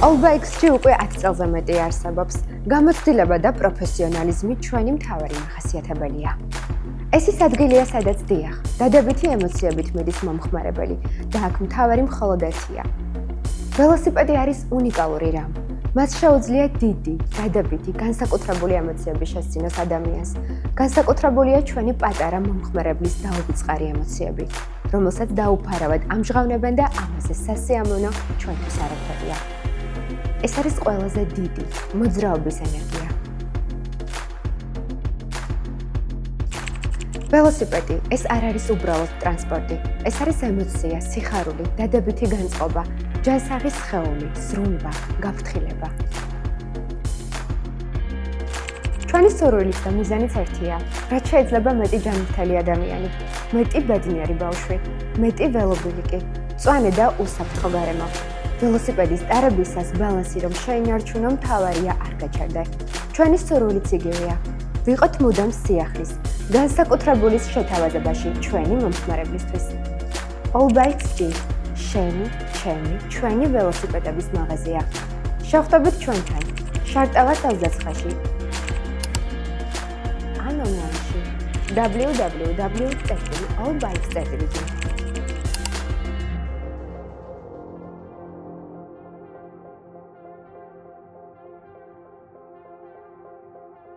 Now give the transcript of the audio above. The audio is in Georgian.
All Bikes-ში უკვე 10 წელზე მეტი არსებობს. გამოცდილება და პროფესიონალიზმი ჩვენი მთავარი მახასიათებელია. ეს ის ადგილია, სადაც დიახ, დადებითი ემოციებით მიდის მომხმარებელი და აქ მთავარი მხოლოდ ერთია. ველოსიპედი არის უნიკალური რამ. მას შეუძლია დიდი, დადებითი, განსაკუთრებული ემოციები შესძინოს ადამიანს. განსაკუთრებულია ჩვენი პატარა მომხმარებლის დაუვიწყარი ემოციები, რომელსაც დაუფარავად ამჟღავნებენ და ამაზე სასიამოვნო ჩვენთვის არაფერია. ეს არის ყველაზე დიდი, მოძრაობის ენერგია. ველოსიპედი ეს არ არის უბრალოდ ტრანსპორტი. ეს არის ემოცია, სიხარული, დადებითი განწყობა, ჯანსაღი სხეული, ზრუნვა, გაფრთხილება. ჩვენი სურვილიც და მიზანიც ერთია, რაც შეიძლება მეტი ჯანმრთელი ადამიანი, მეტი ბედნიერი ბავშვი, მეტი ველობილიკი, მწვანე და უსაფრთხო გარემო. ველოსიპედის ტარებისას ბალანსი რომ შეინარჩუნო, მთავარია არ გაჩერდე. ჩვენი სურვილიც იგივეა. ვიყოთ მუდამ სიახლის, განსაკუთრებულის შეთავაზებაში ჩვენი მომხმარებლისთვის. All Bikes-ი შენი, ჩემი, ჩვენი ველოსიპედების მაღაზია. შევხვდებით ჩვენთან, შარტავა 29-ში. ან ონლაინში www.allbikes.com